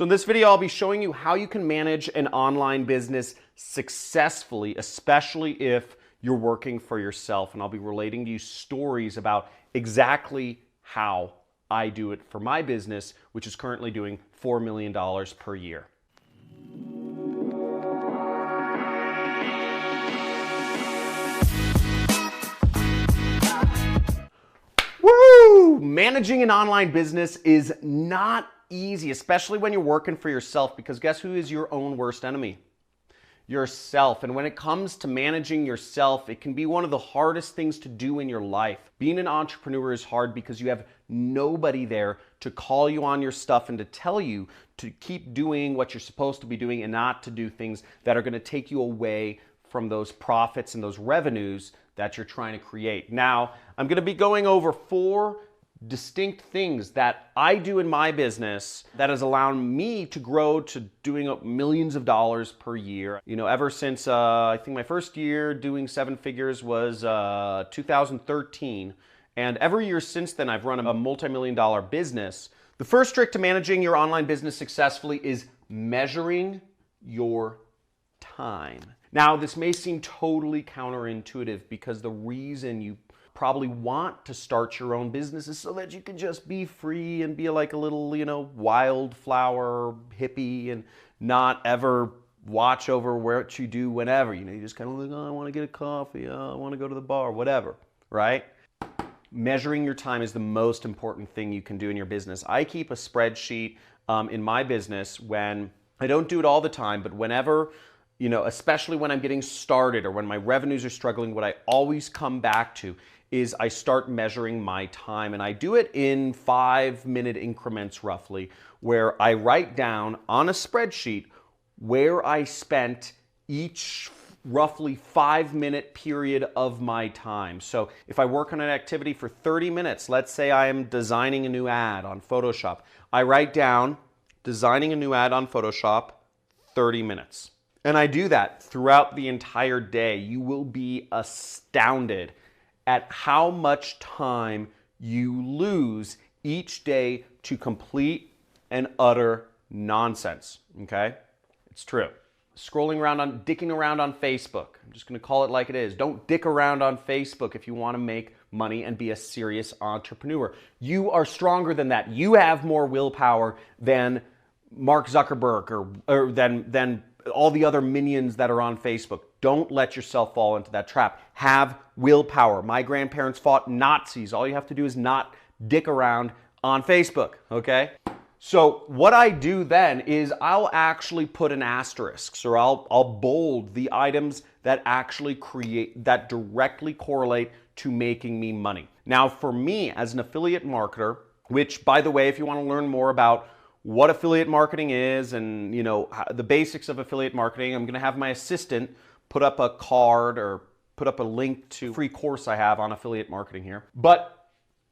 So in this video, I'll be showing you how you can manage an online business successfully, especially if you're working for yourself. And I'll be relating to you stories about exactly how I do it for my business, which is currently doing $4 million per year. Woo! Managing an online business is not easy, especially when you're working for yourself, because guess who is your own worst enemy? Yourself. And when it comes to managing yourself, it can be one of the hardest things to do in your life. Being an entrepreneur is hard because you have nobody there to call you on your stuff and to tell you to keep doing what you're supposed to be doing and not to do things that are going to take you away from those profits and those revenues that you're trying to create. Now, I'm going to be going over 4 distinct things that I do in my business that has allowed me to grow to doing millions of dollars per year. You know, ever since I think my first year doing 7 figures was 2013. And every year since then, I've run a multi-million-dollar business. The first trick to managing your online business successfully is measuring your time. Now, this may seem totally counterintuitive because the reason you probably want to start your own business is so that you can just be free and be like a little, wildflower hippie and not ever watch over what you do whenever. You just kind of like, oh, I want to get a coffee, oh, I want to go to the bar, whatever, right? Measuring your time is the most important thing you can do in your business. I keep a spreadsheet in my business when I don't do it all the time, but whenever, especially when I'm getting started or when my revenues are struggling, what I always come back to is I start measuring my time. And I do it in 5-minute increments roughly, where I write down on a spreadsheet where I spent each roughly 5-minute period of my time. So if I work on an activity for 30 minutes, let's say I am designing a new ad on Photoshop, I write down designing a new ad on Photoshop, 30 minutes. And I do that throughout the entire day. You will be astounded at how much time you lose each day to complete and utter nonsense, okay? It's true. Dicking around on Facebook. I'm just gonna call it like it is. Don't dick around on Facebook if you wanna make money and be a serious entrepreneur. You are stronger than that. You have more willpower than Mark Zuckerberg or than all the other minions that are on Facebook. Don't let yourself fall into that trap. Have willpower. My grandparents fought Nazis. All you have to do is not dick around on Facebook, okay? So what I do then is I'll actually put an asterisk, or I'll bold the items that that directly correlate to making me money. Now for me as an affiliate marketer, which by the way, if you want to learn more about what affiliate marketing is and the basics of affiliate marketing, I'm going to have my assistant put up a card or put up a link to a free course I have on affiliate marketing here. But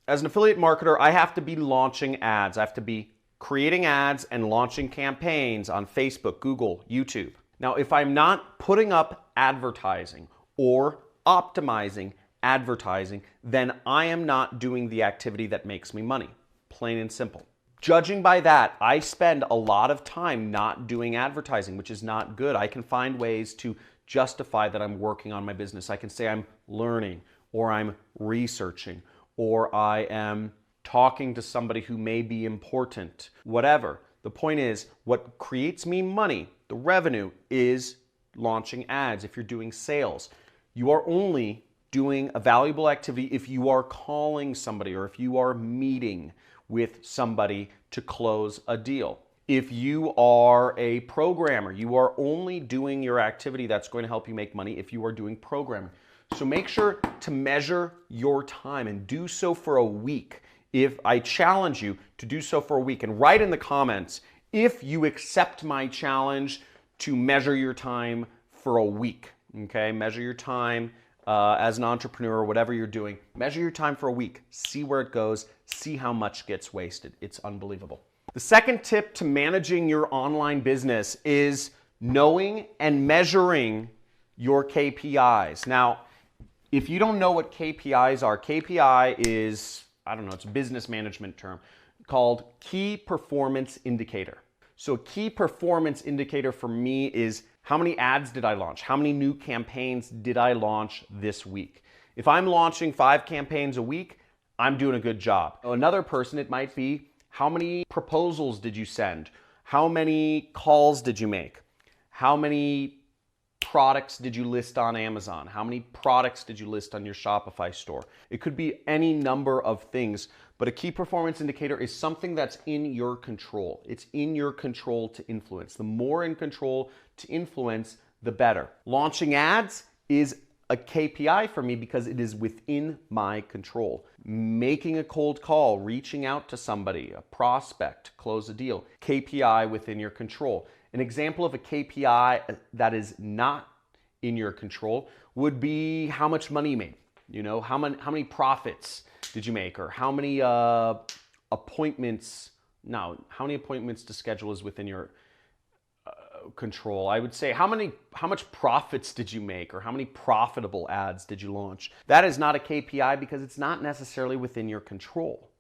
as an affiliate marketer, I have to be launching ads. I have to be creating ads and launching campaigns on Facebook, Google, YouTube. Now, if I'm not putting up advertising or optimizing advertising, then I am not doing the activity that makes me money, plain and simple. Judging by that, I spend a lot of time not doing advertising, which is not good. I can find ways to justify that I'm working on my business. I can say I'm learning, or I'm researching, or I am talking to somebody who may be important, whatever. The point is, what creates me money, the revenue, is launching ads. If you're doing sales, you are only doing a valuable activity if you are calling somebody or if you are meeting with somebody to close a deal. If you are a programmer, you are only doing your activity that's going to help you make money if you are doing programming. So make sure to measure your time and do so for a week. If I challenge you to do so for a week, and write in the comments if you accept my challenge to measure your time for a week, okay? Measure your time as an entrepreneur or whatever you're doing. Measure your time for a week. See where it goes. See how much gets wasted. It's unbelievable. The second tip to managing your online business is knowing and measuring your KPIs. Now, if you don't know what KPIs are, KPI is, it's a business management term called Key Performance Indicator. So a key performance indicator for me is how many ads did I launch? How many new campaigns did I launch this week? If I'm launching 5 campaigns a week, I'm doing a good job. Another person, it might be, how many proposals did you send? How many calls did you make? How many products did you list on Amazon? How many products did you list on your Shopify store? It could be any number of things, but a key performance indicator is something that's in your control. It's in your control to influence. The more in control to influence, the better. Launching ads is a KPI for me because it is within my control. Making a cold call, reaching out to somebody, a prospect, close a deal, KPI within your control. An example of a KPI that is not in your control would be how much money you made. You know, how many profits did you make, or how many appointments? No, how many appointments to schedule is within your control. I would say how much profits did you make, or how many profitable ads did you launch? That is not a KPI because it's not necessarily within your control.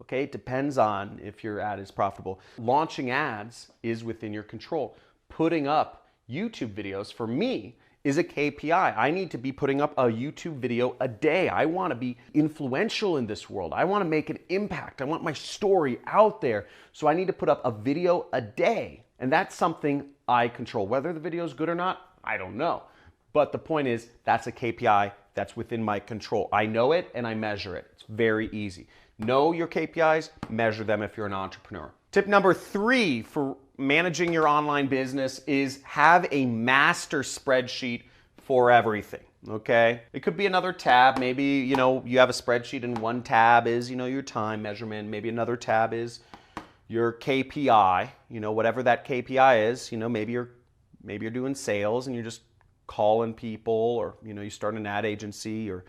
Okay, it depends on if your ad is profitable. Launching ads is within your control. Putting up YouTube videos for me is a KPI. I need to be putting up a YouTube video a day. I want to be influential in this world. I want to make an impact. I want my story out there. So I need to put up a video a day. And that's something I control. Whether the video is good or not, I don't know. But the point is, that's a KPI that's within my control. I know it and I measure it. It's very easy. Know your KPIs, measure them if you're an entrepreneur. Tip number 3 for managing your online business is have a master spreadsheet for everything, okay? It could be another tab. Maybe, you have a spreadsheet and one tab is, your time measurement. Maybe another tab is your KPI, whatever that KPI is. Maybe you're doing sales and you're just calling people, or, you start an ad agency, or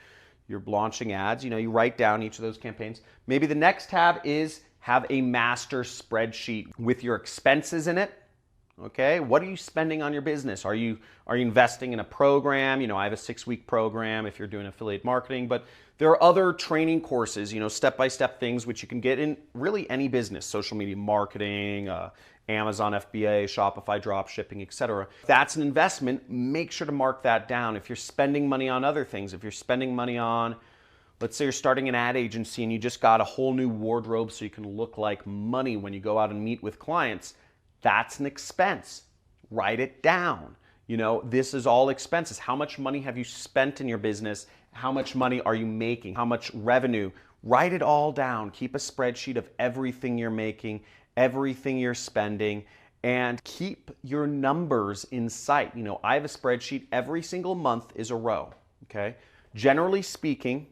you're launching ads, you write down each of those campaigns. Maybe the next tab is have a master spreadsheet with your expenses in it. Okay, what are you spending on your business? Are you investing in a program? I have a 6-week program if you're doing affiliate marketing, but there are other training courses, step-by-step things which you can get in really any business, social media marketing, Amazon FBA, Shopify dropshipping, etc. If that's an investment, make sure to mark that down. If you're spending money on other things, if you're spending money on, let's say you're starting an ad agency and you just got a whole new wardrobe so you can look like money when you go out and meet with clients, that's an expense. Write it down. This is all expenses. How much money have you spent in your business? How much money are you making? How much revenue? Write it all down. Keep a spreadsheet of everything you're making, everything you're spending, and keep your numbers in sight. I have a spreadsheet. Every single month is a row, okay? Generally speaking,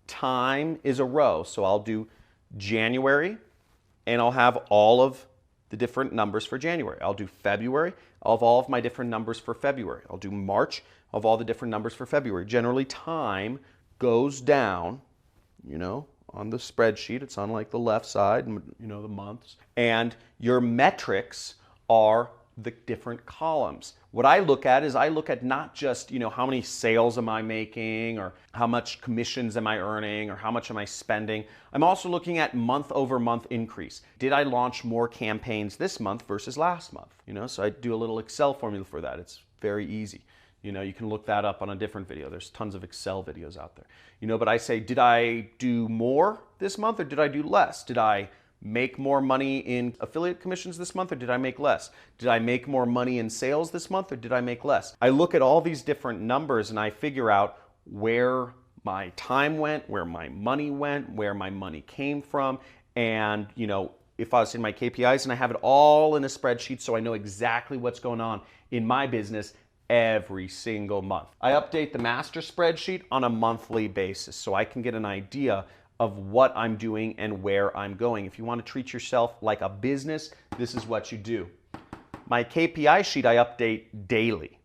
time is a row. So I'll do January, and I'll have all of the different numbers for January. I'll do February. I'll have all of my different numbers for February. I'll do March. I'll have all the different numbers for February. Generally, time goes down, on the spreadsheet. It's on like the left side, the months. And your metrics are the different columns. What I look at is I look at not just, how many sales am I making, or how much commissions am I earning, or how much am I spending. I'm also looking at month over month increase. Did I launch more campaigns this month versus last month? So I do a little Excel formula for that. It's very easy. You can look that up on a different video. There's tons of Excel videos out there. But I say, did I do more this month or did I do less? Did I make more money in affiliate commissions this month or did I make less? Did I make more money in sales this month or did I make less? I look at all these different numbers and I figure out where my time went, where my money went, where my money came from, and if I was in my KPIs, and I have it all in a spreadsheet so I know exactly what's going on in my business every single month. I update the master spreadsheet on a monthly basis so I can get an idea of what I'm doing and where I'm going. If you want to treat yourself like a business, this is what you do. My KPI sheet I update daily.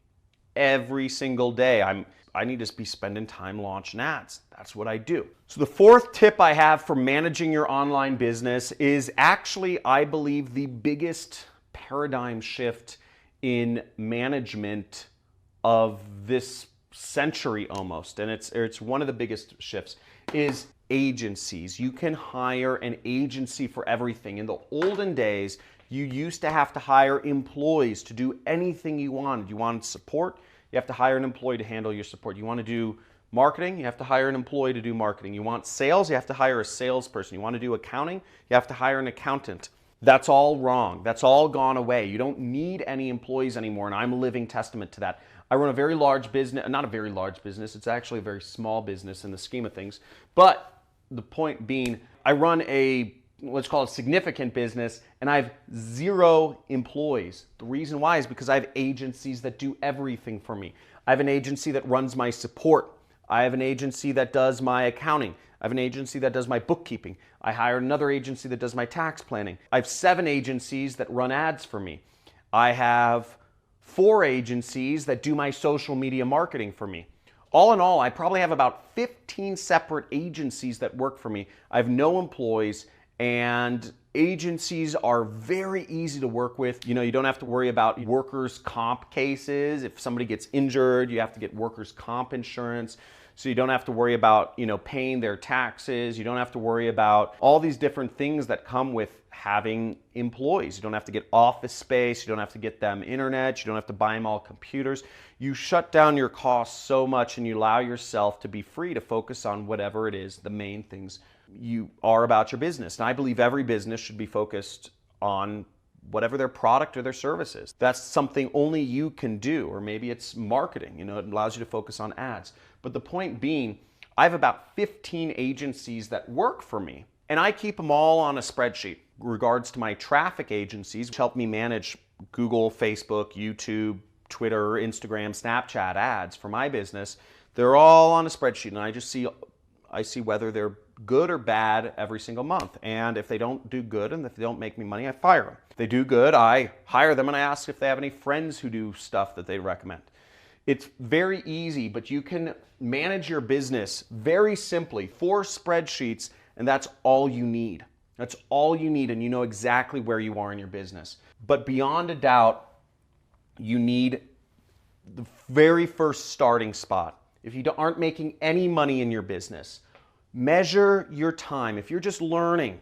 Every single day I need to be spending time launching ads. That's what I do. So the 4th tip I have for managing your online business is actually, I believe, the biggest paradigm shift in management of this century almost, and it's one of the biggest shifts, is agencies. You can hire an agency for everything. In the olden days, You used to have to hire employees to do anything you wanted. You wanted support, you have to hire an employee to handle your support. You want to do marketing, you have to hire an employee to do marketing. You want sales, you have to hire a salesperson. You want to do accounting, you have to hire an accountant. That's all wrong. That's all gone away. You don't need any employees anymore, and I'm a living testament to that. I run a very large business, not a very large business, it's actually a very small business in the scheme of things. But the point being, I run a, let's call it significant business, and I have 0 employees. The reason why is because I have agencies that do everything for me. I have an agency that runs my support. I have an agency that does my accounting. I have an agency that does my bookkeeping. I hire another agency that does my tax planning. I have 7 agencies that run ads for me. I have 4 agencies that do my social media marketing for me. All in all, I probably have about 15 separate agencies that work for me. I have no employees, and agencies are very easy to work with. You know, you don't have to worry about workers' comp cases. If somebody gets injured, you have to get workers' comp insurance. So you don't have to worry about, paying their taxes. You don't have to worry about all these different things that come with having employees. You don't have to get office space. You don't have to get them internet. You don't have to buy them all computers. You shut down your costs so much, and you allow yourself to be free to focus on whatever it is, the main things you are about your business. And I believe every business should be focused on whatever their product or their service is. That's something only you can do, or maybe it's marketing. It allows you to focus on ads. But the point being, I have about 15 agencies that work for me, and I keep them all on a spreadsheet. In regards to my traffic agencies, which help me manage Google, Facebook, YouTube, Twitter, Instagram, Snapchat ads for my business, they're all on a spreadsheet, and I see whether they're good or bad every single month. And if they don't do good and if they don't make me money, I fire them. If they do good, I hire them and I ask if they have any friends who do stuff that they recommend. It's very easy, but you can manage your business very simply, 4 spreadsheets, and that's all you need. That's all you need, and you know exactly where you are in your business. But beyond a doubt, you need the very first starting spot. If you aren't making any money in your business, measure your time. If you're just learning,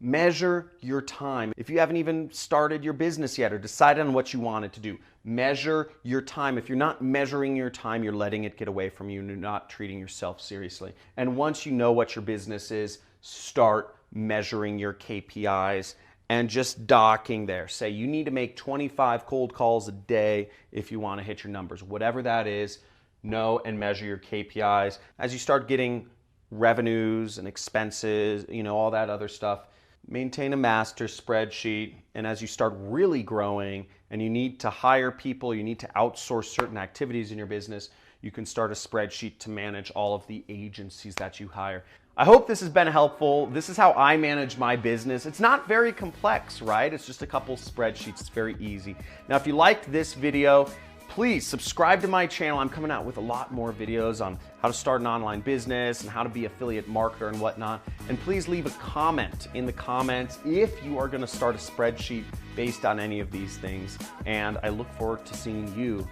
measure your time. If you haven't even started your business yet or decided on what you wanted to do, measure your time. If you're not measuring your time, you're letting it get away from you and you're not treating yourself seriously. And once you know what your business is, start measuring your KPIs and just docking there. Say you need to make 25 cold calls a day if you want to hit your numbers. Whatever that is, know and measure your KPIs. As you start getting revenues and expenses, all that other stuff, maintain a master spreadsheet. And as you start really growing and you need to hire people, you need to outsource certain activities in your business, you can start a spreadsheet to manage all of the agencies that you hire. I hope this has been helpful. This is how I manage my business. It's not very complex, right? It's just a couple spreadsheets. It's very easy. Now, if you liked this video, please subscribe to my channel. I'm coming out with a lot more videos on how to start an online business and how to be an affiliate marketer and whatnot. And please leave a comment in the comments if you are going to start a spreadsheet based on any of these things. And I look forward to seeing you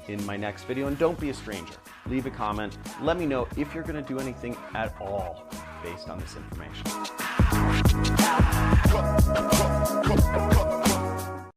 in my next video. And don't be a stranger. Leave a comment. Let me know if you're going to do anything at all based on this information.